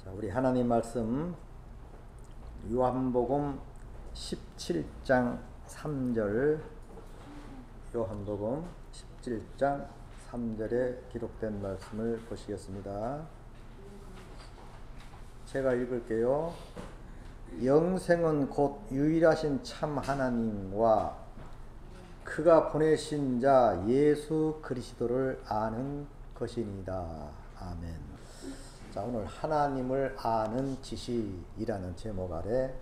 자, 우리 하나님 말씀 요한복음 17장 3절, 요한복음 17장 3절에 기록된 말씀을 보시겠습니다. 제가 읽을게요. 영생은 곧 유일하신 참 하나님과 그가 보내신 자 예수 그리스도를 아는 것이니이다. 아멘. 자, 오늘 하나님을 아는 지식이라는 제목 아래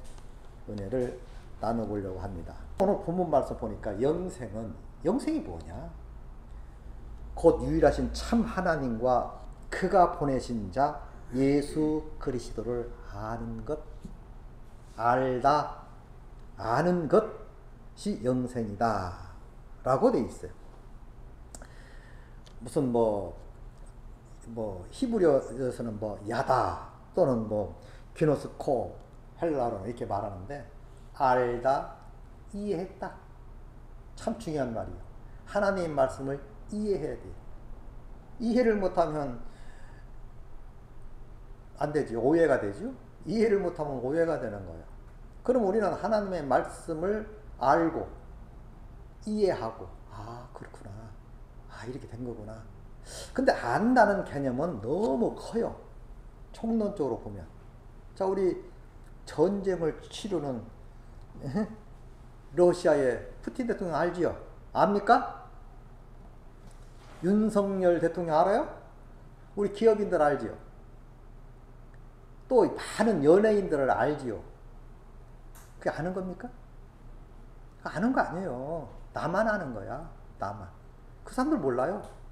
은혜를 나눠보려고 합니다. 오늘 본문 말씀 보니까 영생이 뭐냐? 곧 유일하신 참 하나님과 그가 보내신 자 예수 그리스도를 아는 것, 알다, 아는 것이 영생이다 라고 되어 있어요. 무슨 히브리어에서는 야다 또는 기노스코 헬라어로 이렇게 말하는데, 알다, 이해했다. 참 중요한 말이에요. 하나님의 말씀을 이해해야 돼요. 이해를 못하면 안 되죠. 오해가 되죠. 이해를 못하면 오해가 되는 거예요. 그럼 우리는 하나님의 말씀을 알고 이해하고, 아 그렇구나, 아 이렇게 된 거구나. 근데 안다는 개념은 너무 커요. 총론적으로 보면. 자, 우리 전쟁을 치르는 러시아의 푸틴 대통령 알지요? 압니까? 윤석열 대통령 알아요? 우리 기업인들 알지요? 또 많은 연예인들을 알지요? 그게 아는 겁니까? 아는 거 아니에요. 나만 아는 거야. 나만. 그 사람들 몰라요.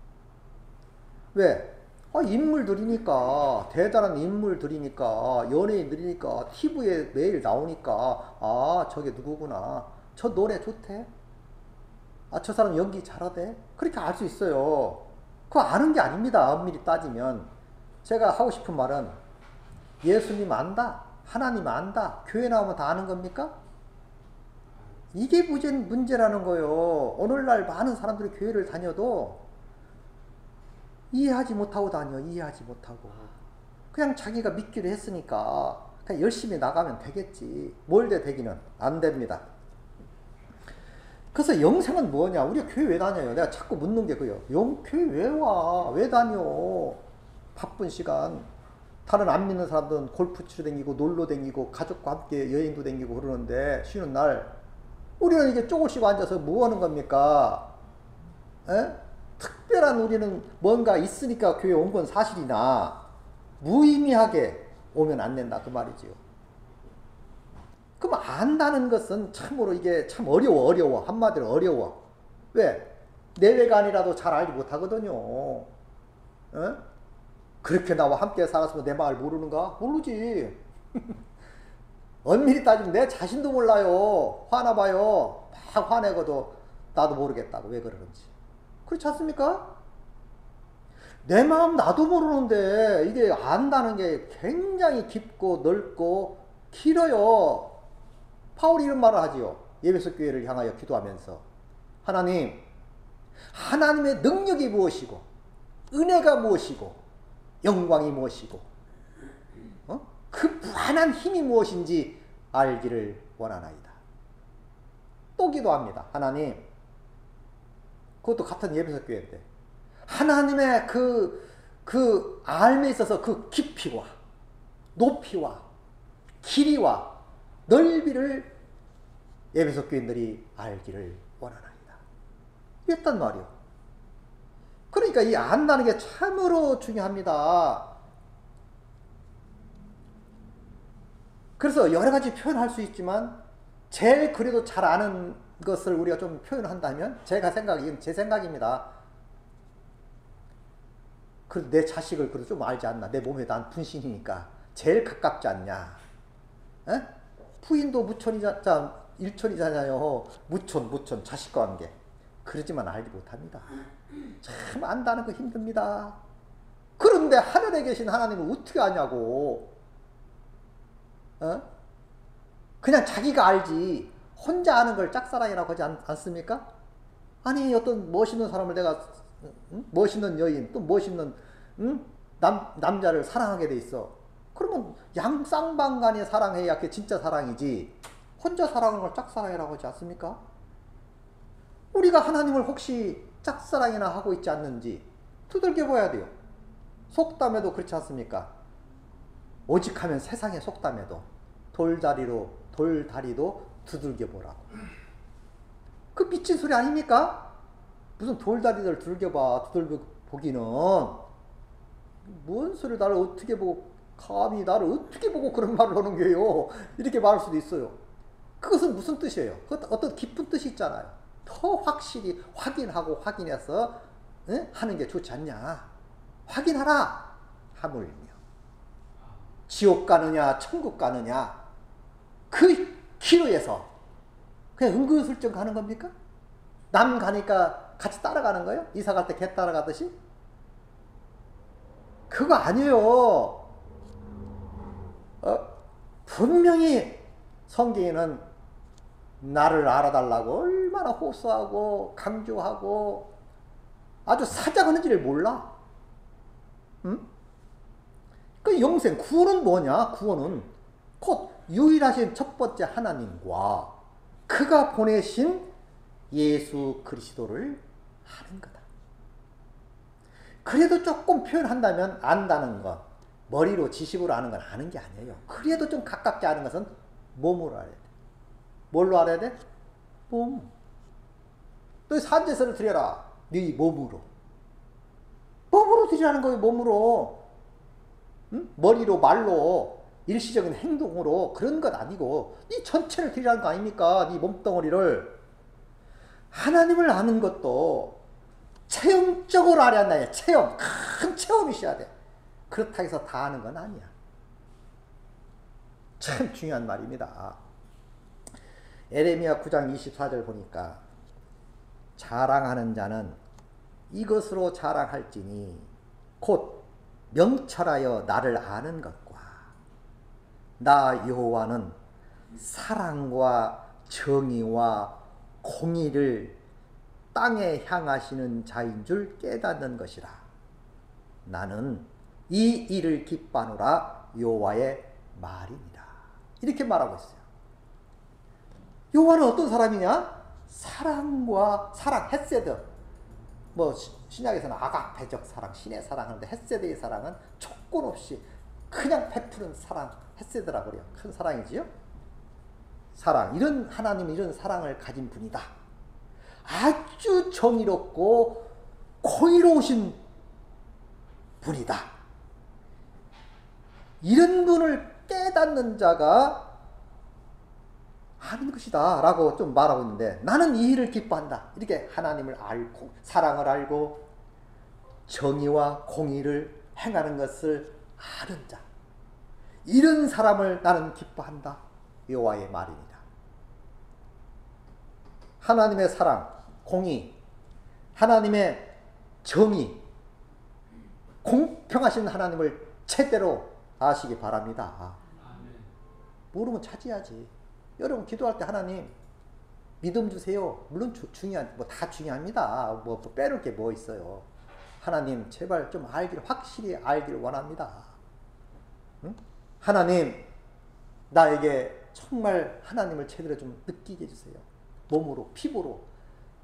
왜? 인물들이니까, 대단한 인물들이니까, 연예인들이니까, TV에 매일 나오니까, 아 저게 누구구나, 저 노래 좋대, 아 저 사람 연기 잘하대, 그렇게 알 수 있어요. 그거 아는 게 아닙니다. 엄밀히 따지면. 제가 하고 싶은 말은, 예수님 안다, 하나님 안다, 교회 나오면 다 아는 겁니까? 이게 문제라는 거예요. 오늘날 많은 사람들이 교회를 다녀도 이해하지 못하고 다녀. 이해하지 못하고 그냥 자기가 믿기로 했으니까 그냥 열심히 나가면 되겠지. 뭘 돼 되기는 안 됩니다. 그래서 영생은 뭐냐? 우리가 교회 왜 다녀요? 내가 자꾸 묻는 게 그요. 교회 왜 와? 왜 다녀? 바쁜 시간. 다른 안 믿는 사람들은 골프 치러 다니고 놀러 다니고 가족과 함께 여행도 다니고 그러는데, 쉬는 날 우리는 이게 쪼글 씌고 앉아서 뭐 하는 겁니까? 에? 특별한 우리는 뭔가 있으니까 교회 온 건 사실이나 무의미하게 오면 안 된다 그 말이지요. 그럼 안다는 것은 참으로 이게 참 어려워. 한마디로 어려워. 왜? 내외간이라도 잘 알지 못하거든요. 어? 그렇게 나와 함께 살았으면 내 마음을 모르는가? 모르지. 엄밀히 따지면 내 자신도 몰라요. 화나봐요. 막 화내고도 나도 모르겠다고 왜 그러는지. 그렇지 않습니까? 내 마음 나도 모르는데 이게 안다는 게 굉장히 깊고 넓고 길어요. 바울이 이런 말을 하지요. 에베소 교회를 향하여 기도하면서, 하나님의 능력이 무엇이고 은혜가 무엇이고 영광이 무엇이고 그 무한한 힘이 무엇인지 알기를 원하나이다. 또 기도합니다. 하나님, 그것도 같은 예배석 교회인데, 하나님의 그 알에 있어서 그 깊이와 높이와 길이와 넓이를 예배석 교인들이 알기를 원하나이다. 이랬단 말이요. 그러니까 이 안다는 게 참으로 중요합니다. 그래서 여러 가지 표현할 수 있지만, 제일 그래도 잘 아는 것을 우리가 좀 표현한다면, 제 생각입니다. 그래도 내 자식을 그래도 좀 알지 않나? 내 몸에 난 분신이니까 제일 가깝지 않냐? 에? 부인도 일촌이잖아요. 무촌 자식과 관계. 그러지만 알지 못합니다. 참 안다는 거 힘듭니다. 그런데 하늘에 계신 하나님은 어떻게 아냐고. 그냥 자기가 알지 혼자 아는 걸 짝사랑이라고 하지 않습니까? 아니, 어떤 멋있는 사람을 내가 멋있는 여인, 또 멋있는 남자를 사랑하게 돼 있어. 그러면 양쌍방간에 사랑해야 그게 진짜 사랑이지, 혼자 사랑하는 걸 짝사랑이라고 하지 않습니까? 우리가 하나님을 혹시 짝사랑이나 하고 있지 않는지 두들겨 봐야 돼요. 속담에도 그렇지 않습니까? 오직 하면 세상의 속담에도 돌다리도 두들겨 보라고. 그 미친 소리 아닙니까? 무슨 돌다리를 두들겨 보기는, 뭔 소리, 나를 어떻게 보고, 감히 나를 어떻게 보고 그런 말을 하는 거예요? 이렇게 말할 수도 있어요. 그것은 무슨 뜻이에요? 어떤 깊은 뜻이 있잖아요. 더 확실히 확인하고 확인해서 하는 게 좋지 않냐. 확인하라. 하물며 지옥 가느냐 천국 가느냐 그 기로에서 그냥 은근슬쩍 가는 겁니까? 남 가니까 같이 따라가는 거예요? 이사 갈 때 개 따라가듯이? 그거 아니에요. 분명히 성경에는 나를 알아달라고 얼마나 호소하고 강조하고 아주 사자하는지를 몰라. 응? 그 영생, 구원은 뭐냐? 구원은 곧 유일하신 첫 번째 하나님과 그가 보내신 예수 그리스도를 아는 거다. 그래도 조금 표현한다면 안다는 것, 머리로 지식으로 아는 건 아는 게 아니에요. 그래도 좀 가깝게 아는 것은 몸으로 알아야 돼. 뭘로 알아야 돼? 몸. 또 산제사를 드려라. 네 몸으로. 몸으로 드리라는 거예요. 몸으로. 응? 머리로 말로 일시적인 행동으로 그런 것 아니고 네 전체를 드리라는 거 아닙니까? 네 몸덩어리를. 하나님을 아는 것도 체험적으로 알아야 한다. 체험. 큰 체험이 있어야 돼. 그렇다고 해서 다 아는 건 아니야. 참 중요한 말입니다. 에레미야 9장 24절 보니까 자랑하는 자는 이것으로 자랑할지니 곧 명철하여 나를 아는 것과 나 여호와는 사랑과 정의와 공의를 땅에 향하시는 자인 줄 깨닫는 것이라. 나는 이 일을 기뻐하노라 여호와의 말입니다. 이렇게 말하고 있어요. 여호와는 어떤 사람이냐? 사랑, 헤세드. 뭐 신약에서는 아가페적 사랑, 신의 사랑하는데 헤세드의 사랑은 조건 없이 그냥 베푸는 사랑, 헤세드라고 그래요. 큰 사랑이지요. 사랑, 이런 하나님은 이런 사랑을 가진 분이다. 아주 정의롭고 공의로우신 분이다. 이런 분을 깨닫는 자가 아는 것이다 라고 좀 말하고 있는데, 나는 이 일을 기뻐한다. 이렇게 하나님을 알고 사랑을 알고 정의와 공의를 행하는 것을 아는 자, 이런 사람을 나는 기뻐한다. 여호와의 말입니다. 하나님의 사랑, 공의, 하나님의 정의, 공평하신 하나님을 제대로 아시기 바랍니다. 모르면 찾아야지. 여러분 기도할 때 하나님 믿음 주세요. 물론 중요한, 뭐 다 중요합니다. 뭐 빼놓을 게 뭐 있어요. 하나님 제발 좀 확실히 알기를 원합니다. 응? 하나님 나에게 정말 하나님을 제대로 좀 느끼게 해주세요. 몸으로, 피부로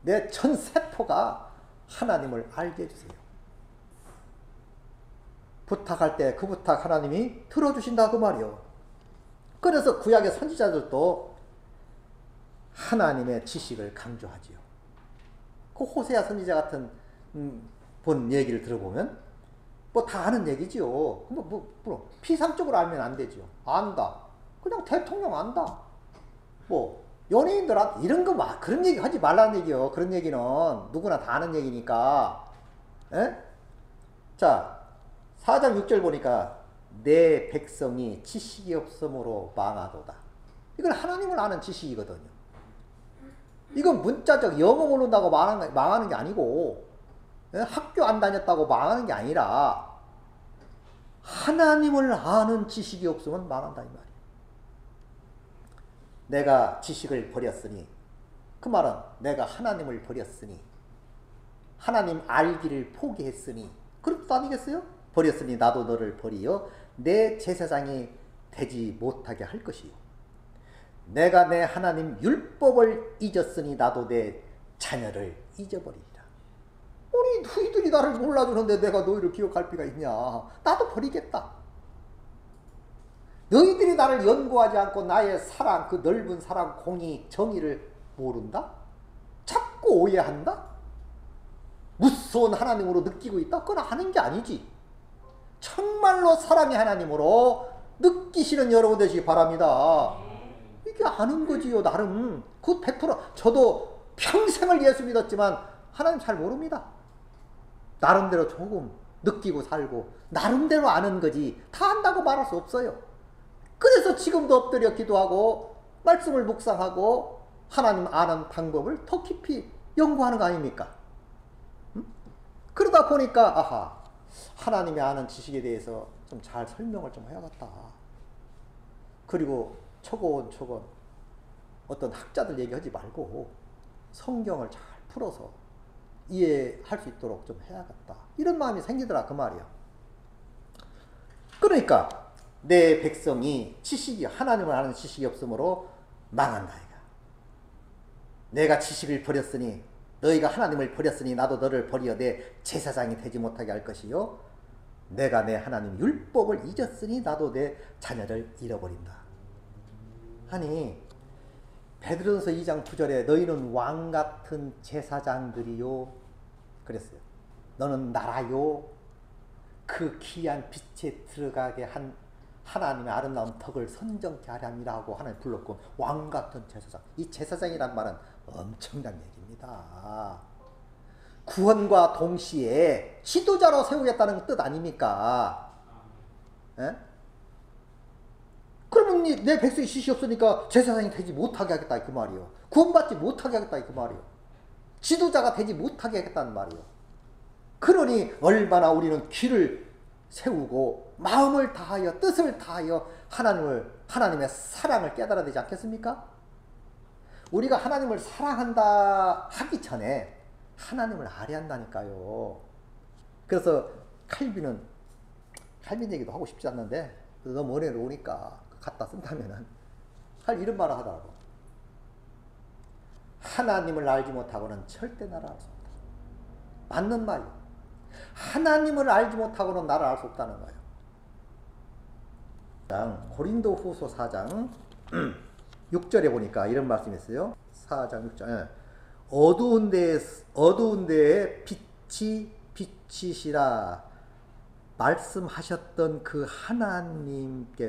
내 전 세포가 하나님을 알게 해주세요. 부탁할 때 그 부탁 하나님이 들어주신다고 말이요. 그래서 구약의 선지자들도 하나님의 지식을 강조하지요. 그 호세아 선지자 같은 본 얘기를 들어보면 뭐 다 아는 얘기지요. 뭐 피상적으로 알면 안 되지요. 안다. 그냥 대통령 안다. 뭐 연예인들 이런 거 그런 얘기 하지 말라는 얘기요. 그런 얘기는 누구나 다 아는 얘기니까. 에? 자, 4장 6절 보니까 내 백성이 지식이 없으므로 망하도다. 이건 하나님을 아는 지식이거든요. 이건 문자적 영어 모른다고 망하는 게 아니고, 학교 안 다녔다고 망하는 게 아니라 하나님을 아는 지식이 없으면 망한다 이 말이에요. 내가 지식을 버렸으니, 그 말은 내가 하나님을 버렸으니, 하나님 알기를 포기했으니, 그런 뜻 아니겠어요? 버렸으니 나도 너를 버리어 내 제사장이 되지 못하게 할 것이요 내가 내 하나님 율법을 잊었으니 나도 내 자녀를 잊어버리리라. 아니 너희들이 나를 몰라주는데 내가 너희를 기억할 필요가 있냐. 나도 버리겠다. 너희들이 나를 연구하지 않고 나의 사랑, 그 넓은 사랑, 공의, 정의를 모른다? 자꾸 오해한다? 무서운 하나님으로 느끼고 있다? 그건 아는 게 아니지. 정말로 사랑의 하나님으로 느끼시는 여러분 되시기 바랍니다. 이게 아는 거지요, 나름. 그 100% 저도 평생을 예수 믿었지만 하나님 잘 모릅니다. 나름대로 조금 느끼고 살고 나름대로 아는 거지 다 안다고 말할 수 없어요. 그래서 지금도 엎드려 기도하고 말씀을 묵상하고 하나님 아는 방법을 더 깊이 연구하는 거 아닙니까? 그러다 보니까 아하, 하나님의 아는 지식에 대해서 좀 잘 설명을 좀 해야겠다. 그리고 초곤초곤 어떤 학자들 얘기하지 말고 성경을 잘 풀어서 이해할 수 있도록 좀 해야겠다. 이런 마음이 생기더라 그 말이야. 그러니까 내 백성이 지식이 하나님을 아는 지식이 없으므로 망한다이가. 내가 지식을 버렸으니 너희가 하나님을 버렸으니 나도 너를 버리어 내 제사장이 되지 못하게 할 것이요 내가 내 하나님 율법을 잊었으니 나도 내 자녀를 잃어버린다. 아니 베드로전서 2장 9절에 너희는 왕같은 제사장들이요 그랬어요. 너는 나라요 그 귀한 빛에 들어가게 한 하나님의 아름다운 덕을 선정케 하려 함이라고 하나님 불렀고 왕같은 제사장. 이 제사장이란 말은 엄청난 얘기입니다. 구원과 동시에 지도자로 세우겠다는 뜻 아닙니까? 에? 그러면 내 백성이 지식이 없으니까 제사장이 되지 못하게 하겠다 그 말이요. 구원받지 못하게 하겠다 그 말이요. 지도자가 되지 못하게 하겠다는 말이요. 그러니 얼마나 우리는 귀를 세우고 마음을 다하여 뜻을 다하여 하나님의 사랑을 깨달아야 되지 않겠습니까? 우리가 하나님을 사랑한다 하기 전에 하나님을 알아야 한다니까요. 그래서 칼빈 얘기도 하고 싶지 않는데 너무 어려우니까 갖다 쓴다면은 이런 말을 하더라고. 하나님을 알지 못하고는 절대 나를 알 수 없다. 맞는 말이에요. 하나님을 알지 못하고는 나를 알 수 없다는 거예요. 고린도후서 4장 6절에 보니까 이런 말씀이 있어요. 4장 6절. 어두운 데에 빛이 비치시라 말씀하셨던 그 하나님께서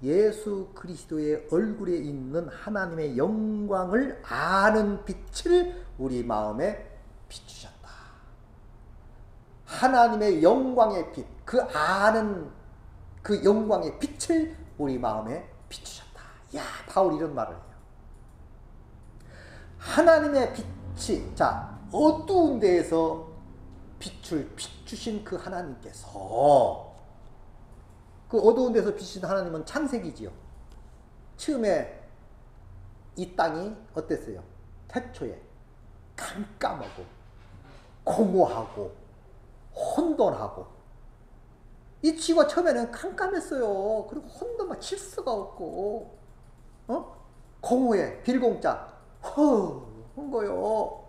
예수 그리스도의 얼굴에 있는 하나님의 영광을 아는 빛을 우리 마음에 비추셨다. 하나님의 영광의 빛, 그 아는 그 영광의 빛을 우리 마음에 비추셨다. 야, 바울이 이런 말을 해요. 하나님의 빛이, 자, 어두운 데에서 빛을 비추신 그 하나님께서, 그 어두운 데서 비추신 하나님은 창세기지요. 처음에 이 땅이 어땠어요? 태초에 깜깜하고 공허하고 혼돈하고, 이 지구가 처음에는 깜깜했어요. 그리고 혼돈만 질서가 없고, 공허해, 빌공짜, 한 거요.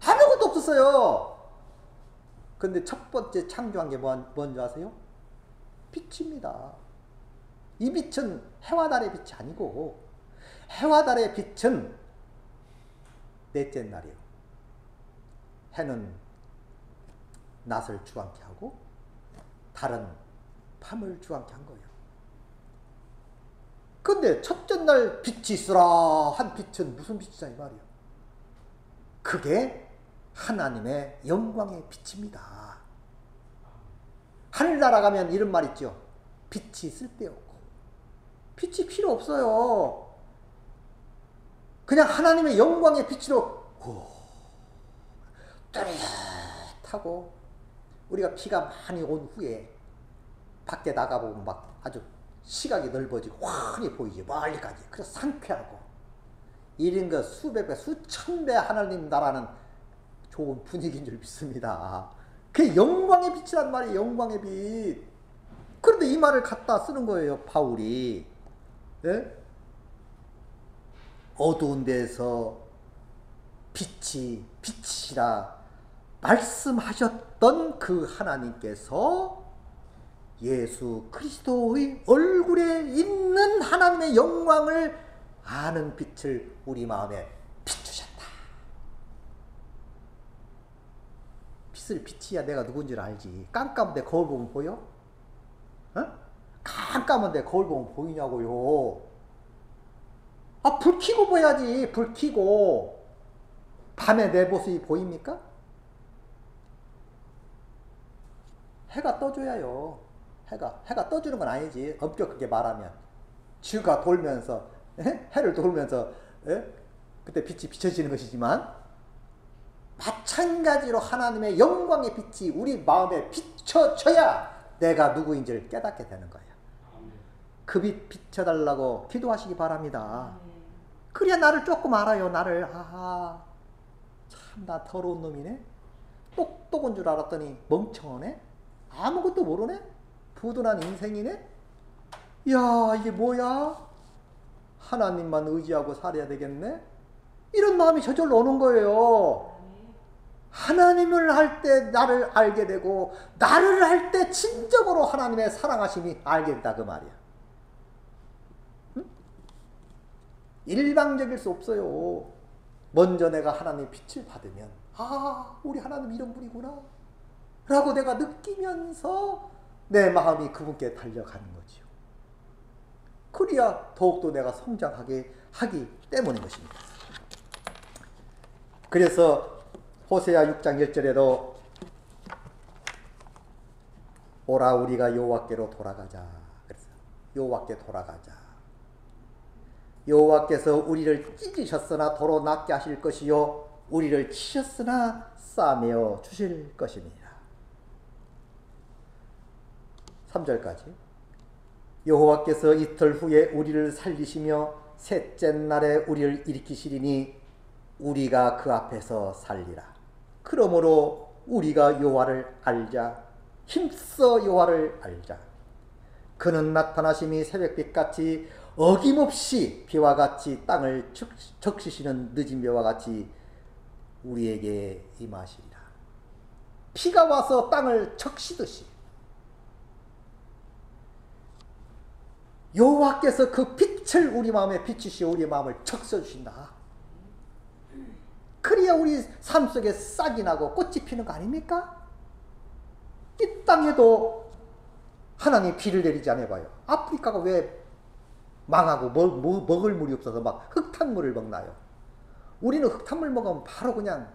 아무것도 없었어요. 근데 첫 번째 창조한 게 뭔지 아세요? 빛입니다. 이 빛은 해와 달의 빛이 아니고, 해와 달의 빛은 넷째 날이에요. 해는 낮을 주황케 하고 달은 밤을 주황케 한 거예요. 근데 첫째 날 빛이 있으라 한 빛은 무슨 빛이냐 이 말이에요. 그게 하나님의 영광의 빛입니다. 하늘나라 가면 이런 말 있죠. 빛이 쓸데없고. 빛이 필요 없어요. 그냥 하나님의 영광의 빛으로 뚜렷하고, 우리가 비가 많이 온 후에 밖에 나가보면 막 아주 시각이 넓어지고 환히 보이지, 멀리까지. 그래서 상쾌하고, 이런 거 수백 배, 수천 배 하나님 나라는 좋은 분위기인 줄 믿습니다. 그게 영광의 빛이란 말이에요. 영광의 빛. 그런데 이 말을 갖다 쓰는 거예요, 바울이. 예? 어두운 데서 빛이라 말씀하셨던 그 하나님께서 예수 그리스도의 얼굴에 있는 하나님의 영광을 아는 빛을 우리 마음에 비추셨다. 빛을 비치야 내가 누군지 알지. 깜깜한데 거울 보면 보여? 어? 깜깜한데 거울 보면 보이냐고요. 아, 불 켜고 보야지. 불 켜고. 밤에 내 모습이 보입니까? 해가 떠줘야요. 해가 떠주는 건 아니지. 엄격하게 말하면. 지구가 돌면서, 해를 돌면서, 그때 빛이 비춰지는 것이지만, 마찬가지로 하나님의 영광의 빛이 우리 마음에 비춰져야 내가 누구인지를 깨닫게 되는 거예요. 그 빛 비춰달라고 기도하시기 바랍니다. 그래야 나를 조금 알아요. 나를. 아하, 참 나 더러운 놈이네. 똑똑한 줄 알았더니 멍청하네. 아무것도 모르네. 부둔한 인생이네. 이야, 이게 뭐야? 하나님만 의지하고 살아야 되겠네. 이런 마음이 저절로 오는 거예요. 하나님을 할 때 나를 알게 되고, 나를 할 때 진정으로 하나님의 사랑하심이 알게 된다 그 말이야. 응? 일방적일 수 없어요. 먼저 내가 하나님의 빛을 받으면, 아, 우리 하나님 이런 분이구나 라고 내가 느끼면서 내 마음이 그분께 달려가는 거지요. 그래야 더욱더 내가 성장하게 하기 때문인 것입니다. 그래서 호세아 6장 1절에도 오라 우리가 여호와께로 돌아가자. 그래서 여호와께 돌아가자. 여호와께서 우리를 찢으셨으나 도로 낫게 하실 것이요 우리를 치셨으나 싸매어 주실 것입니다. 3절까지 여호와께서 이틀 후에 우리를 살리시며 셋째 날에 우리를 일으키시리니 우리가 그 앞에서 살리라. 그러므로 우리가 여호와를 알자. 힘써 여호와를 알자. 그는 나타나심이 새벽빛같이 어김없이 비와 같이 땅을 적시시는 늦은 비와 같이 우리에게 임하시리라. 비가 와서 땅을 적시듯이 여호와께서 그 빛을 우리 마음에 비추시어 우리 마음을 적셔주신다. 그래야 우리 삶 속에 싹이 나고 꽃이 피는 거 아닙니까? 이 땅에도 하나님 비를 내리지 않아봐요. 아프리카가 왜 망하고 먹을 물이 없어서 막 흙탕물을 먹나요? 우리는 흙탕물 먹으면 바로 그냥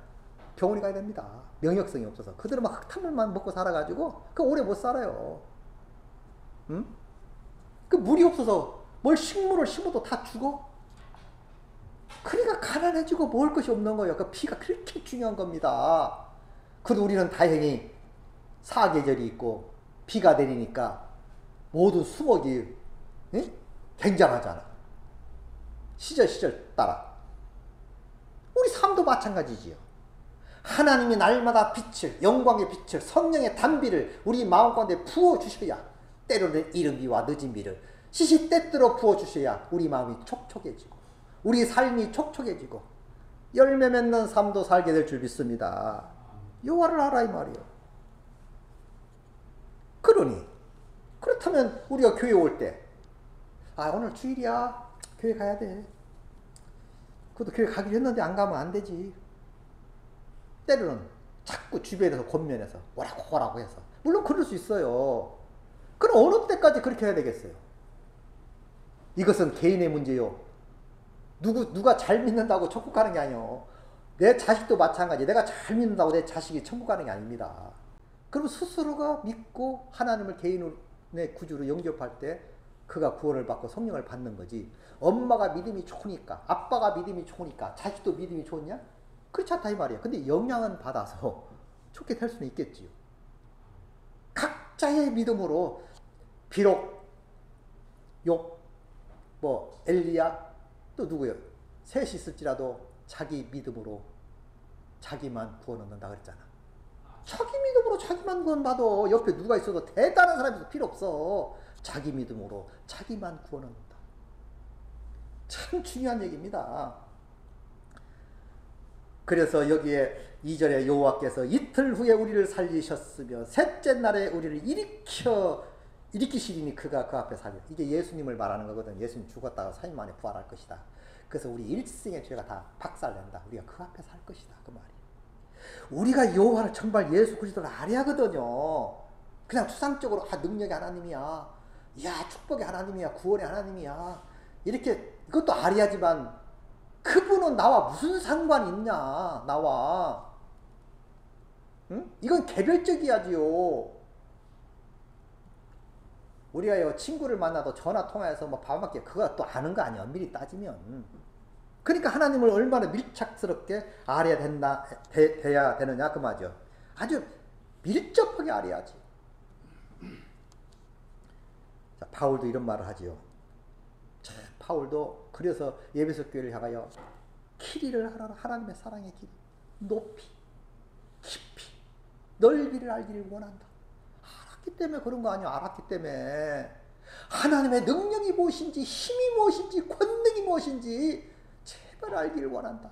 병원에 가야 됩니다. 면역성이 없어서. 그들은 막 흙탕물만 먹고 살아가지고 그 오래 못 살아요. 응? 그 물이 없어서 뭘 식물을 심어도 다 죽어? 그러니까 가난해지고 먹을 것이 없는 거예요. 그 피가 그렇게 중요한 겁니다. 그래도 우리는 다행히 사계절이 있고 비가 내리니까 모든 수목이 굉장하잖아. 시절 따라. 우리 삶도 마찬가지지요. 하나님이 날마다 빛을, 영광의 빛을, 성령의 단비를 우리 마음 가운데 부어주셔야, 때로는 이른 비와 늦은 비를 시시때때로 부어주셔야 우리 마음이 촉촉해지고 우리 삶이 촉촉해지고 열매 맺는 삶도 살게 될 줄 믿습니다. 여호와를 알아 이 말이에요. 그렇다면 우리가 교회 올 때, 아 오늘 주일이야 교회 가야 돼. 그것도 교회 가기로 했는데 안 가면 안 되지. 때로는 자꾸 주변에서 권면해서 뭐라고 해서, 물론 그럴 수 있어요. 그럼 어느 때까지 그렇게 해야 되겠어요? 이것은 개인의 문제요. 누가 잘 믿는다고 천국 가는 게 아니요. 내 자식도 마찬가지. 내가 잘 믿는다고 내 자식이 천국 가는 게 아닙니다. 그럼 스스로가 믿고 하나님을 개인의 구주로 영접할 때 그가 구원을 받고 성령을 받는 거지. 엄마가 믿음이 좋으니까, 아빠가 믿음이 좋으니까 자식도 믿음이 좋냐? 그렇지 않다 이 말이야. 근데 영향은 받아서 좋게 될 수는 있겠지요. 각자의 믿음으로, 비록 엘리야 또 누구요? 셋이 있을지라도 자기 믿음으로 자기만 구원 얻는다 그랬잖아. 자기 믿음으로 자기만 구원받아. 옆에 누가 있어도 대단한 사람이 있어도 필요 없어. 자기 믿음으로 자기만 구원한다. 참 중요한 얘기입니다. 그래서 여기에 2절에 여호와께서 이틀 후에 우리를 살리셨으며 셋째 날에 우리를 일으키시리니 그가 그 앞에 살려. 이게 예수님을 말하는 거거든. 예수님 죽었다가 3일 만에 부활할 것이다. 그래서 우리 일생의 죄가 다 박살낸다. 우리가 그 앞에 살 것이다. 그 말이에요. 우리가 여호와를 정말 예수 그리스도를 알아야 하거든요. 그냥 추상적으로 능력의 하나님이야. 야, 축복의 하나님이야. 구원의 하나님이야. 이렇게 이것도 알아야지만 그분은 나와 무슨 상관이 있냐. 나와. 응? 이건 개별적이야지요. 우리가 친구를 만나도 전화 통화해서 뭐 밥먹게 그거 또 아는 거 아니야. 엄밀히 따지면. 그러니까 하나님을 얼마나 밀착스럽게 알아야 돼야 되느냐 그 말이죠. 아주 밀접하게 알아야지. 자, 바울도 이런 말을 하지요. 자, 바울도 그래서 에베소 교회를 향하여 길이를 하라. 하나님의 사랑의 길이 높이 깊이 넓이를 알기를 원한다. 알았기 때문에 그런 거 아니야. 알았기 때문에 하나님의 능력이 무엇인지 힘이 무엇인지 권능이 무엇인지 제발 알기를 원한다.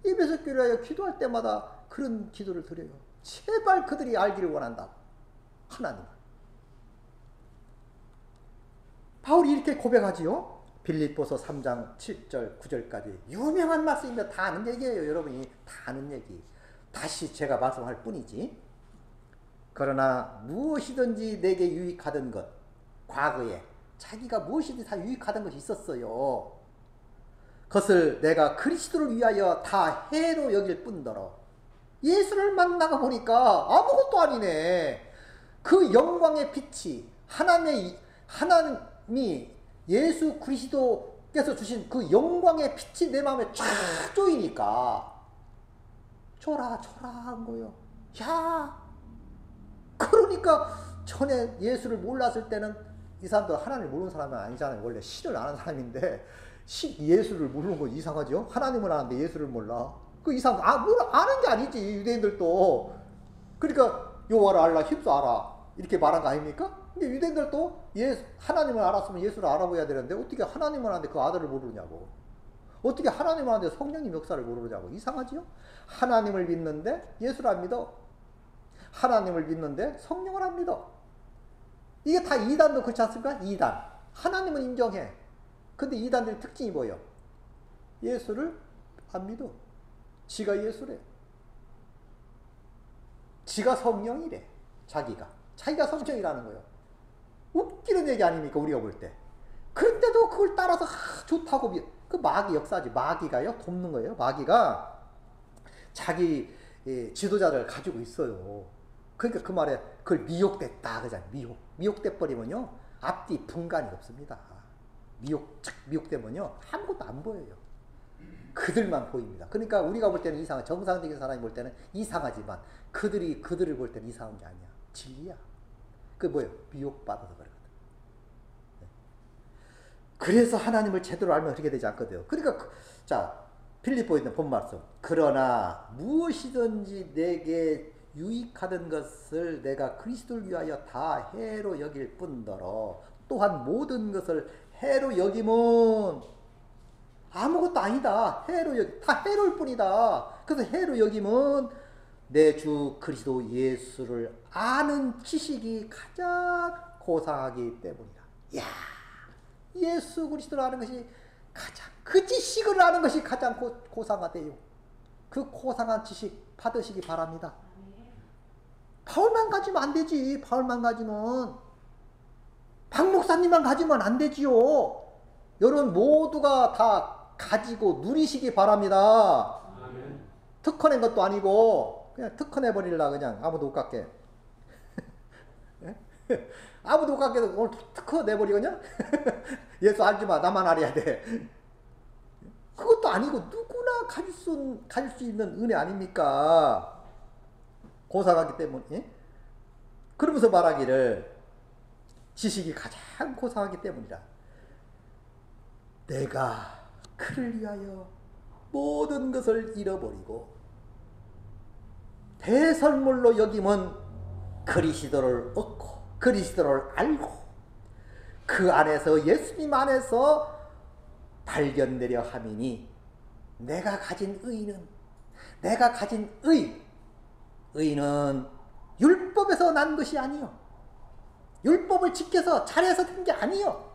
에베소 교회를 하여 기도할 때마다 그런 기도를 드려요. 제발 그들이 알기를 원한다. 하나님. 바울이 이렇게 고백하지요. 빌립보서 3장 7절 9절까지 유명한 말씀이며 다 아는 얘기예요. 여러분이 다 아는 얘기. 다시 제가 말씀할 뿐이지. 그러나 무엇이든지 내게 유익하던 것, 과거에 자기가 무엇이든지 다 유익하던 것이 있었어요. 그것을 내가 그리스도를 위하여 다 해로 여길 뿐더러 예수를 만나가 보니까 아무것도 아니네. 그 영광의 빛이 하나님이 예수 그리스도께서 주신 그 영광의 빛이 내 마음에 쫙 쪼이니까 줘라 한 거예요. 야, 그러니까 전에 예수를 몰랐을 때는 이 사람도 하나님을 모르는 사람은 아니잖아요. 원래 신을 아는 사람인데 예수를 모르는 건 이상하죠. 하나님을 아는데 예수를 몰라. 그 이상 아는 게 아니지. 유대인들도. 그러니까 여호와를 알라 힘써 알아 이렇게 말한 거 아닙니까? 근데 유대인들도 하나님을 알았으면 예수를 알아봐야 되는데 어떻게 하나님을 아는데 그 아들을 모르냐고. 어떻게 하나님을 아는데 성령님 역사를 모르냐고. 이상하지요? 하나님을 믿는데 예수를 안 믿어. 하나님을 믿는데 성령을 안 믿어. 이게 다 이단도 그렇지 않습니까? 이단. 하나님은 인정해. 근데 이단들의 특징이 뭐예요? 예수를 안 믿어. 지가 예수래. 지가 성령이래. 자기가 성령이라는 거예요. 웃기는 얘기 아닙니까? 우리가 볼 때. 그런데도 그걸 따라서 좋다고 그 마귀 역사지. 마귀가요 돕는 거예요. 마귀가 자기 지도자를 가지고 있어요. 그러니까 그 말에 그걸 미혹됐다 그잖아요. 미혹돼 버리면요 앞뒤 분간이 없습니다. 미혹되면요 아무것도 안 보여요. 그들만 보입니다. 그러니까 우리가 볼 때는 이상한, 정상적인 사람이 볼 때는 이상하지만 그들을 볼 때는 이상한 게 아니야. 진리야. 그게 뭐예요? 미혹받아서 그러거든. 그래서 하나님을 제대로 알면 그렇게 되지 않거든요. 그러니까 자 빌립보에 있는 본 말씀. 그러나 무엇이든지 내게 유익하던 것을 내가 그리스도를 위하여 다 해로 여길 뿐더러 또한 모든 것을 해로 여김은 아무것도 아니다. 다 해로울 뿐이다. 그래서 해로 여김은 내 주 그리스도 예수를 아는 지식이 가장 고상하기 때문이다. 야, 예수 그리스도를 아는 것이 그 지식을 아는 것이 가장 고상하대요. 그 고상한 지식 받으시기 바랍니다. 바울만 가지면 안 되지. 바울만 가지면. 박 목사님만 가지면 안 되지요. 여러분 모두가 다 가지고 누리시기 바랍니다. 아멘. 특허낸 것도 아니고 그냥 특허내버리려 그냥 아무도 못 갖게. 아무도 못 갖게 오늘 특허내버리거냐? 예수 알지마. 나만 알아야 돼. 그것도 아니고 누구나 가질 수 있는 은혜 아닙니까? 고상하기 때문에. 그러면서 말하기를 지식이 가장 고상하기 때문이다. 내가 그를 위하여 모든 것을 잃어버리고 대설물로 여기면 그리스도를 얻고 그리스도를 알고 그 안에서 예수님 안에서 발견되려 함이니 내가 가진 의는 내가 가진 의는 율법에서 난 것이 아니요 율법을 지켜서 잘해서 된 게 아니요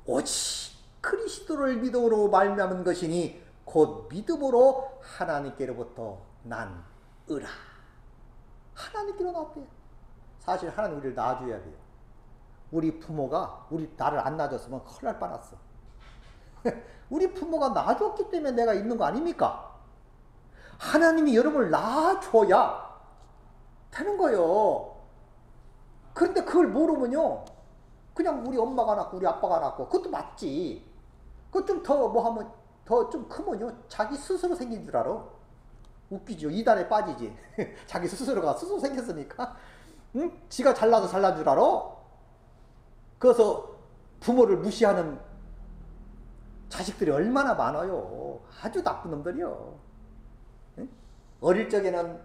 오직 그리스도를 믿음으로 말미암은 것이니 곧 믿음으로 하나님께로부터 난 의라. 하나님께로 나왔대요. 사실 하나님 우리를 낳아줘야 돼요. 우리 부모가 나를 안 낳아줬으면 큰일 날 뻔했어. 우리 부모가 낳아줬기 때문에 내가 있는 거 아닙니까? 하나님이 여러분을 낳아줘야 되는 거예요. 그런데 그걸 모르면요 그냥 우리 엄마가 낳고 우리 아빠가 낳고 그것도 맞지. 그것 좀 더 뭐 하면 더 좀 크면요 자기 스스로 생긴 줄 알아. 웃기죠. 이단에 빠지지. 자기 스스로가 스스로 생겼으니까 응? 지가 잘나서 잘난 줄 알아. 그래서 부모를 무시하는 자식들이 얼마나 많아요. 아주 나쁜 놈들이요. 응? 어릴 적에는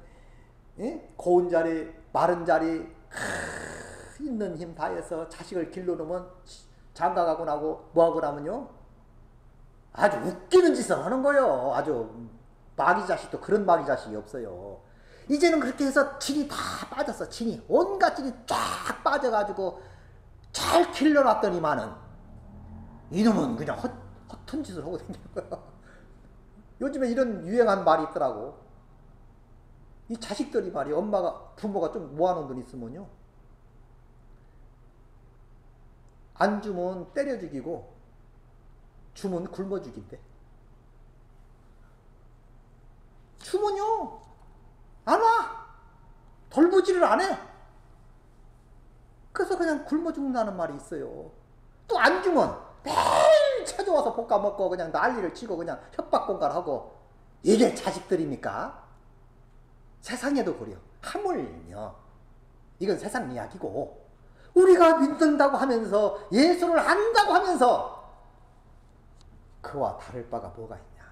응? 고운 자리 마른 자리 있는 힘 다해서 자식을 길러놓으면 장가가고 나고 뭐하고 나면요 아주 웃기는 짓을 하는 거예요. 아주 마귀 자식도 그런 마귀 자식이 없어요. 이제는 그렇게 해서 진이 다 빠졌어. 진이 온갖 진이 쫙 빠져가지고 잘 길러놨더니만은 이놈은 그냥 허튼 짓을 하고 다니는 거야. 요즘에 이런 유행한 말이 있더라고. 이 자식들이 말이야 부모가 좀 모아놓은 돈 있으면요 안 주면 때려 죽이고 주면 굶어 죽인대. 주면요 안 와. 돌보지를 안 해. 그래서 그냥 굶어 죽는다는 말이 있어요. 또 안 주면 매일 찾아와서 볶아 먹고 그냥 난리를 치고 그냥 협박공갈하고. 이게 자식들입니까? 세상에도 그래요. 하물며 이건 세상 이야기고 우리가 믿는다고 하면서 예수를 안다고 하면서 그와 다를 바가 뭐가 있냐.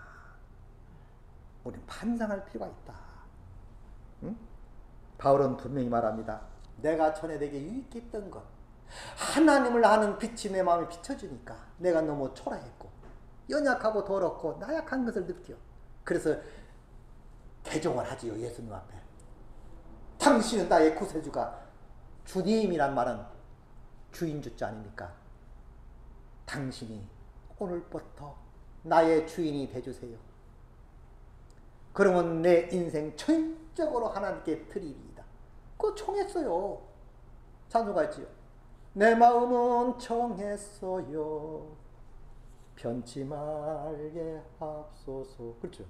우리는 반성할 필요가 있다. 응? 바울은 분명히 말합니다. 내가 전에 내게 유익했던 것 하나님을 아는 빛이 내 마음에 비춰주니까 내가 너무 초라했고 연약하고 더럽고 나약한 것을 느껴. 그래서 개종을 하지요. 예수님 앞에. 당신은 나의 구세주가 주님이란 말은 주인 주자 아닙니까? 당신이 오늘부터 나의 주인이 되주세요. 그러면 내 인생 전적으로 하나님께 드리리이다. 그거 청했어요. 찬송가 있지요. 내 마음은 청했어요. 변치 말게 하소서. 그렇죠.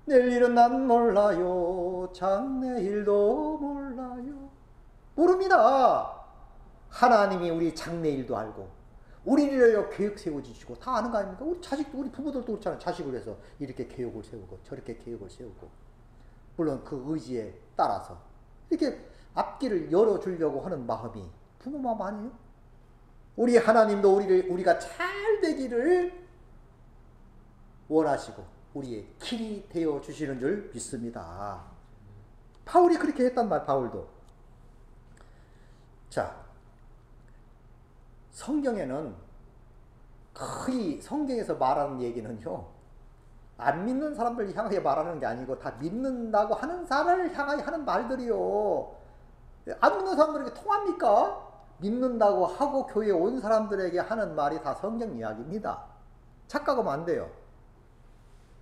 내일은 난 몰라요. 장래일도 몰라요. 모릅니다. 하나님이 우리 장래일도 알고 우리를 계획 세워주시고 다 아는 거 아닙니까? 우리 자식도 우리 부모들도 그렇잖아요. 자식을 해서 이렇게 계획을 세우고 저렇게 계획을 세우고 물론 그 의지에 따라서 이렇게 앞길을 열어주려고 하는 마음이 부모 마음 아니에요? 우리 하나님도 우리가 잘 되기를 원하시고 우리의 길이 되어 주시는 줄 믿습니다. 바울이 그렇게 했단 말. 바울도. 자, 성경에는 거의 성경에서 말하는 얘기는요 안 믿는 사람들 향하여 말하는 게 아니고 다 믿는다고 하는 사람을 향하여 하는 말들이요. 안 믿는 사람들에게 통합니까? 믿는다고 하고 교회에 온 사람들에게 하는 말이 다 성경 이야기입니다. 착각하면 안 돼요.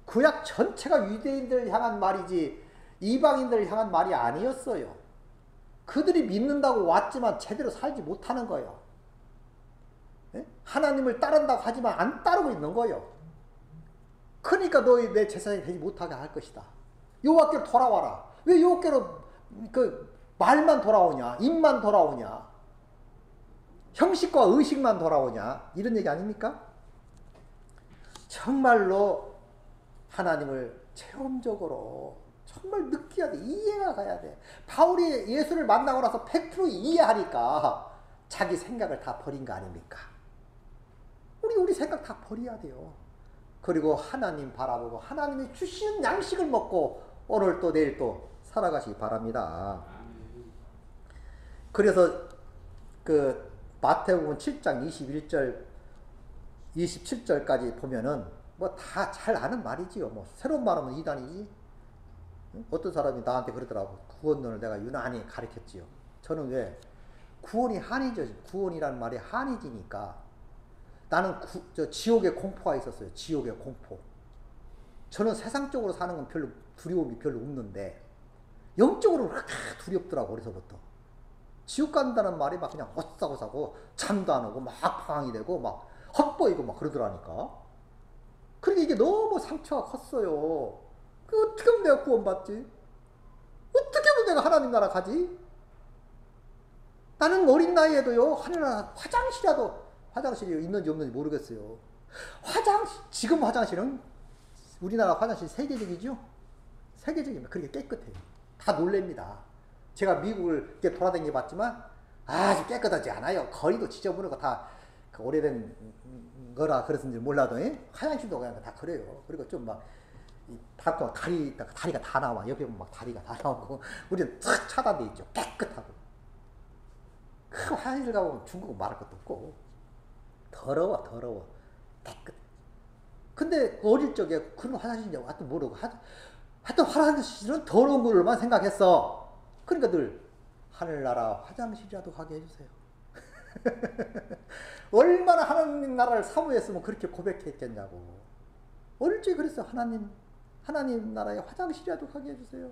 구약 전체가 유대인들을 향한 말이지 이방인들을 향한 말이 아니었어요. 그들이 믿는다고 왔지만 제대로 살지 못하는 거예요. 네? 하나님을 따른다고 하지만 안 따르고 있는 거예요. 그러니까 너희 내 제사장이 되지 못하게 할 것이다. 여호와께로 돌아와라. 왜 여호와께로 그 말만 돌아오냐? 입만 돌아오냐? 형식과 의식만 돌아오냐? 이런 얘기 아닙니까? 정말로 하나님을 체험적으로 정말 느껴야 돼. 이해가 가야 돼. 바울이 예수를 만나고 나서 100% 이해하니까 자기 생각을 다 버린 거 아닙니까? 우리 생각 다 버려야 돼요. 그리고 하나님 바라보고 하나님이 주시는 양식을 먹고 오늘 또 내일 또 살아가시기 바랍니다. 그래서 그 마태복음 7장 21절 27절까지 보면은 뭐 다 잘 아는 말이지요. 뭐 새로운 말하면 이단이지. 어떤 사람이 나한테 그러더라고. 구원론을 내가 유난히 가르쳤지요. 저는 왜 구원이 한이죠. 구원이라는 말이 한이지니까 나는 지옥의 공포가 있었어요. 지옥의 공포. 저는 세상적으로 사는 건 별로 두려움이 별로 없는데 영적으로 그렇게 두렵더라고. 그래서부터 지옥 간다는 말이 막 그냥 헛사고사고 잠도 안 오고 막 방황이 되고 막 헛보이고 막 그러더라니까. 그러니까 이게 너무 상처가 컸어요. 그 어떻게 하면 내가 구원받지? 어떻게 하면 내가 하나님 나라 가지? 나는 어린 나이에도요, 하늘나라 화장실이 있는지 없는지 모르겠어요. 지금 화장실은 우리나라 화장실 세계적이죠? 세계적이면 그렇게 깨끗해요. 다 놀랍니다. 제가 미국을 이렇게 돌아다녀 봤지만 아주 깨끗하지 않아요. 거리도 지저분하고 다 오래된 거라 그랬는지 몰라도 화장실도 그냥 다 그래요. 그리고 좀 막 다리가 다 나와. 옆에 보면 막 다리가 다 나오고 우리는 탁 차단돼 있죠. 깨끗하고. 그 화장실 가보면 중국은 말할 것도 없고 더러워 깨끗해. 근데 어릴 적에 그런 화장실이냐고 하여튼 모르고 하여튼 화장실은 더러운 걸로만 생각했어. 그러니까 늘 하늘나라 화장실이라도 가게 해주세요. 얼마나 하나님 나라를 사모했으면 그렇게 고백했겠냐고. 어릴 적에 그랬어. 하나님 나라에 화장실이라도 가게 해주세요.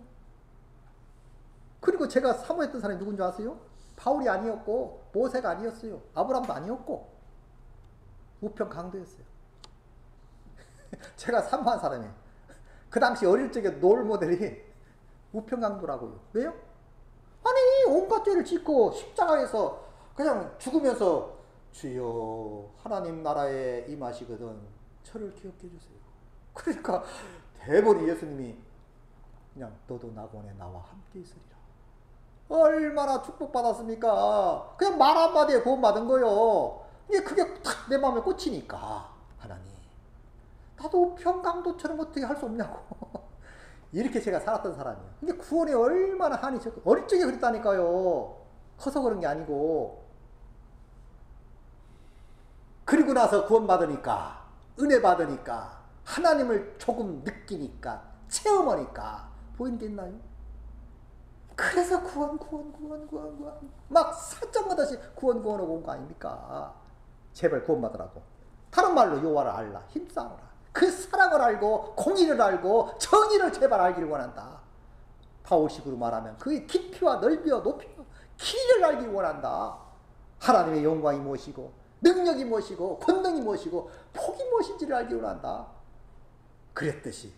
그리고 제가 사모했던 사람이 누군지 아세요? 바울이 아니었고 모세가 아니었어요. 아브라함도 아니었고 우편 강도였어요. 제가 사모한 사람이 그 당시 어릴 적에 롤 모델이 우편 강도라고요. 왜요? 아니 온갖 죄를 짓고 십자가에서 그냥 죽으면서 주여 하나님 나라에 임하시거든 저를 기억해 주세요. 그러니까 대부분 예수님이 그냥 너도 낙원에 나와 함께 있으리라. 얼마나 축복받았습니까? 그냥 말 한마디에 구원받은 거요. 그게 탁 내 마음에 꽂히니까 하나님 나도 평강도처럼 어떻게 할 수 없냐고. 이렇게 제가 살았던 사람이에요. 근데 구원에 얼마나 한이 적고 어릴 적에 그랬다니까요. 커서 그런 게 아니고. 그리고 나서 구원받으니까 은혜 받으니까 하나님을 조금 느끼니까 체험하니까 보이는 게 있나요? 그래서 구원 막 사정하듯이 구원하고 온 거 아닙니까? 제발 구원받으라고. 다른 말로 여호와를 알라 힘싸워라. 그 사랑을 알고 공의를 알고 정의를 제발 알기를 원한다. 바울식으로 말하면 그의 깊이와 넓이와 높이와 길이를 알기를 원한다. 하나님의 영광이 무엇이고 능력이 무엇이고 권능이 무엇이고 폭이 무엇인지를 알기를 원한다. 그랬듯이.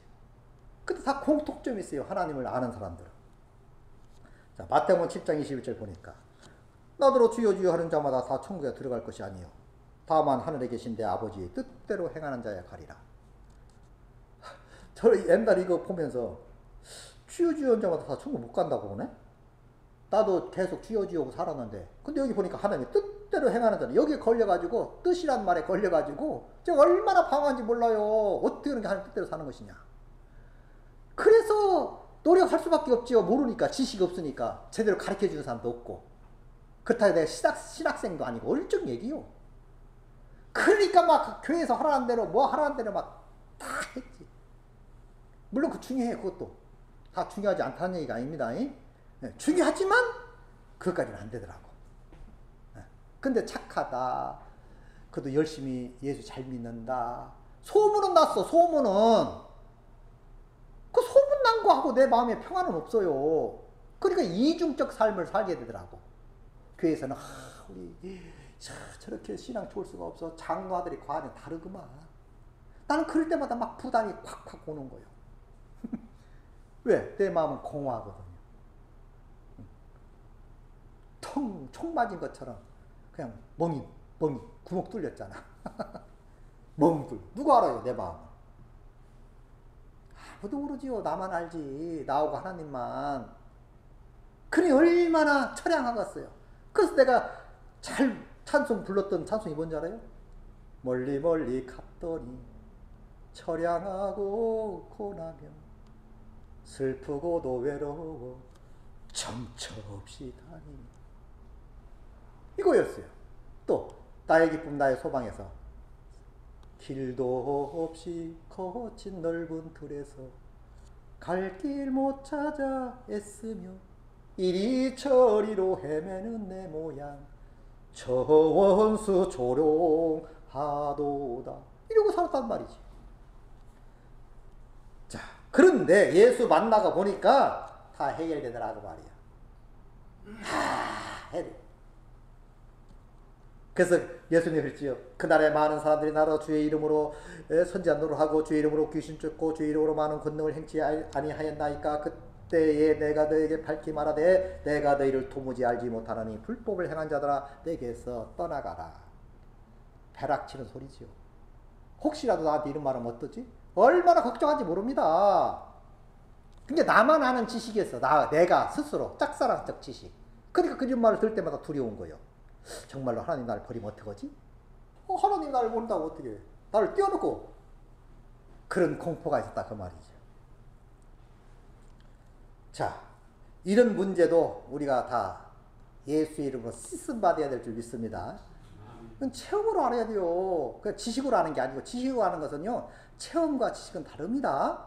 근데 다 공통점이 있어요. 하나님을 아는 사람들은. 자, 마태복음 10장 21절 보니까 나더러 주여 주여 하는 자마다 다 천국에 들어갈 것이 아니요 다만 하늘에 계신 내 아버지의 뜻대로 행하는 자야 가리라. 저 옛날 이거 보면서 주여 주여 하는 자마다 다 천국 못 간다고 보네? 나도 계속 주여 주여 하고 살았는데 근데 여기 보니까 하나님의 뜻대로 행하는 자는 여기에 걸려가지고 뜻이란 말에 걸려가지고 제가 얼마나 방황한지 몰라요. 어떻게 그런 게 하나님 뜻대로 사는 것이냐. 그래서 노력할 수밖에 없지요. 모르니까 지식이 없으니까 제대로 가르쳐주는 사람도 없고 그렇다고 내가 신학생도 아니고 어릴 적 얘기요. 그러니까 막 교회에서 하라는 대로 뭐 하라는 대로 막 다 했지. 물론 그 중요해. 그것도 다 중요하지 않다는 얘기가 아닙니다. 네, 중요하지만 그것까지는 안 되더라고. 근데 착하다. 그래도 열심히 예수 잘 믿는다. 소문은 났어. 소문은. 그 소문 난 거하고 내 마음에 평안은 없어요. 그러니까 이중적 삶을 살게 되더라고. 교회에서는 우리 저렇게 신앙 좋을 수가 없어. 장로아들이 과하면 다르구만. 나는 그럴 때마다 막 부담이 콱콱 오는 거예요. 왜? 내 마음은 공허하거든요. 총 맞은 것처럼 그냥 멍이 구멍 뚫렸잖아. 멍들. 누가 알아요? 내 마음은. 아무도 모르지요. 나만 알지. 나하고 하나님만. 그니 얼마나 처량하겠어요. 그래서 내가 잘 찬송 불렀던 찬송이 뭔지 알아요? 멀리 멀리 갔더니 처량하고 고나며 슬프고도 외로워 정처 없이 다니며. 이거였어요. 또 나의 기쁨 나의 소망에서 길도 없이 거친 넓은 틀에서 갈 길 못 찾아 애쓰며 이리저리로 헤매는 내 모양 저 원수 조롱하도다. 이러고 살았단 말이지. 자, 그런데 예수 만나가 보니까 다 해결되더라고 말이야. 다 해결. 그래서 예수님이 그랬지요. 그날에 많은 사람들이 나로 주의 이름으로 선지한 노릇하고 주의 이름으로 귀신 쫓고 주의 이름으로 많은 권능을 행치 아니하였나이까. 그때에 내가 너에게 밝히 말하되 내가 너희를 도무지 알지 못하나니 불법을 행한 자들아 내게서 떠나가라. 벼락치는 소리지요. 혹시라도 나한테 이런 말하면 어떠지? 얼마나 걱정한지 모릅니다. 그게 나만 아는 지식이었어. 내가 스스로 짝사랑적 지식. 그러니까 그런 말을 들을 때마다 두려운 거예요. 정말로 하나님 나를 버리면 어떡하지? 하나님 나를 모른다고 어떻게 해? 나를 띄워놓고. 그런 공포가 있었다 그 말이죠. 자, 이런 문제도 우리가 다 예수의 이름으로 씻음 받아야 될 줄 믿습니다. 그건 체험으로 알아야 돼요. 그 지식으로 아는 게 아니고, 지식으로 아는 것은요 체험과 지식은 다릅니다.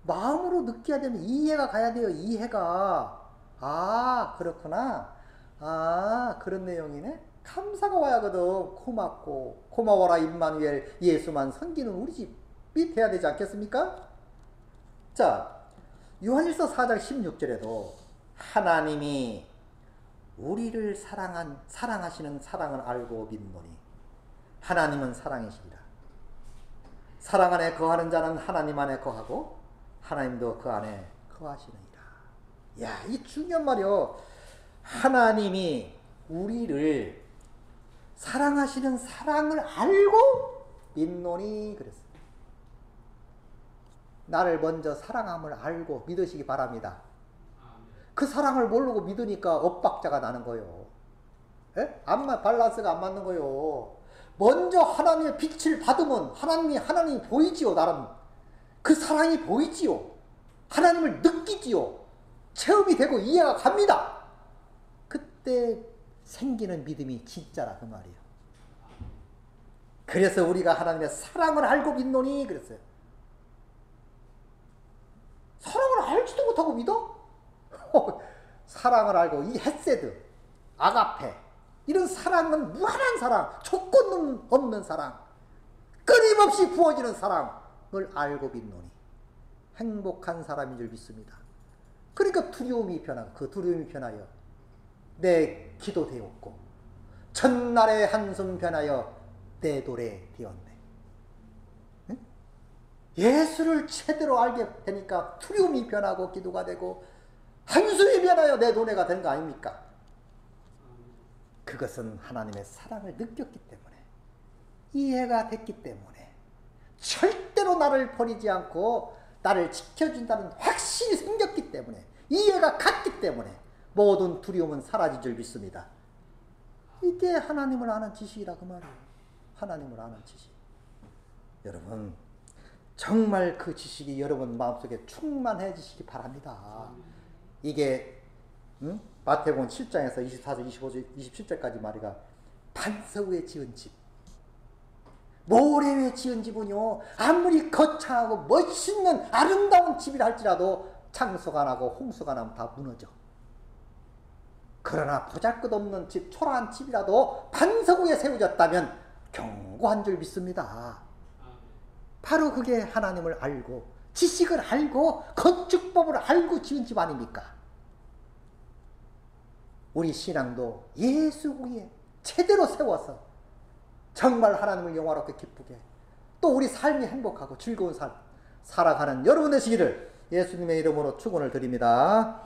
마음으로 느껴야 되면 이해가 가야 돼요. 이해가. 아 그렇구나. 아 그런 내용이네. 감사가 와야 하거든. 고맙고 고마워라 임마누엘 예수만 섬기는 우리 집이 돼야 되지 않겠습니까? 자, 요한일서 4장 16절에도 하나님이 우리를 사랑하시는 사랑을 알고 믿노니 하나님은 사랑이시니라. 사랑 안에 거하는 자는 하나님 안에 거하고 하나님도 그 안에 거하시느니라. 야, 이 중요한 말이요. 하나님이 우리를 사랑하시는 사랑을 알고 믿노니 그랬어요. 나를 먼저 사랑함을 알고 믿으시기 바랍니다. 그 사랑을 모르고 믿으니까 엇박자가 나는 거예요. 예? 밸런스가 안 맞는 거예요. 먼저 하나님의 빛을 받으면 하나님이 보이지요. 나름 그 사랑이 보이지요. 하나님을 느끼지요. 체험이 되고 이해가 갑니다. 그때 생기는 믿음이 진짜라 그 말이에요. 그래서 우리가 하나님의 사랑을 알고 믿노니 그랬어요. 사랑을 알지도 못하고 믿어? 사랑을 알고 이 헤세드, 아가페 이런 사랑은 무한한 사랑, 조건 없는 사랑, 끊임없이 부어지는 사랑을 알고 믿노니 행복한 사람인 줄 믿습니다. 그러니까 두려움이 변하고 그 두려움이 변하여 내 기도 되었고 첫날의 한숨 변하여 내 노래 되었네. 응? 예수를 제대로 알게 되니까 두려움이 변하고 기도가 되고 한숨이 변하여 내 노래가 된 거 아닙니까? 그것은 하나님의 사랑을 느꼈기 때문에 이해가 됐기 때문에 절대로 나를 버리지 않고 나를 지켜준다는 확신이 생겼기 때문에 이해가 갔기 때문에 모든 두려움은 사라진 줄 믿습니다. 이게 하나님을 아는 지식이라 그 말이에요. 하나님을 아는 지식. 여러분 정말 그 지식이 여러분 마음속에 충만해지시기 바랍니다. 이게 마태복음 7장에서 24절, 25절, 27절까지 말이가 반석 위에 지은 집, 모래 위에 지은 집은요 아무리 거창하고 멋있는 아름다운 집이라 할지라도 창수가 나고 홍수가 나면 다 무너져. 그러나 보잘것없는 집, 초라한 집이라도 반석 위에 세워졌다면 견고한 줄 믿습니다. 바로 그게 하나님을 알고 지식을 알고 건축법을 알고 지은 집 아닙니까? 우리 신앙도 예수 위에 제대로 세워서 정말 하나님을 영화롭게 기쁘게 또 우리 삶이 행복하고 즐거운 삶 살아가는 여러분 되시기를 예수님의 이름으로 축원을 드립니다.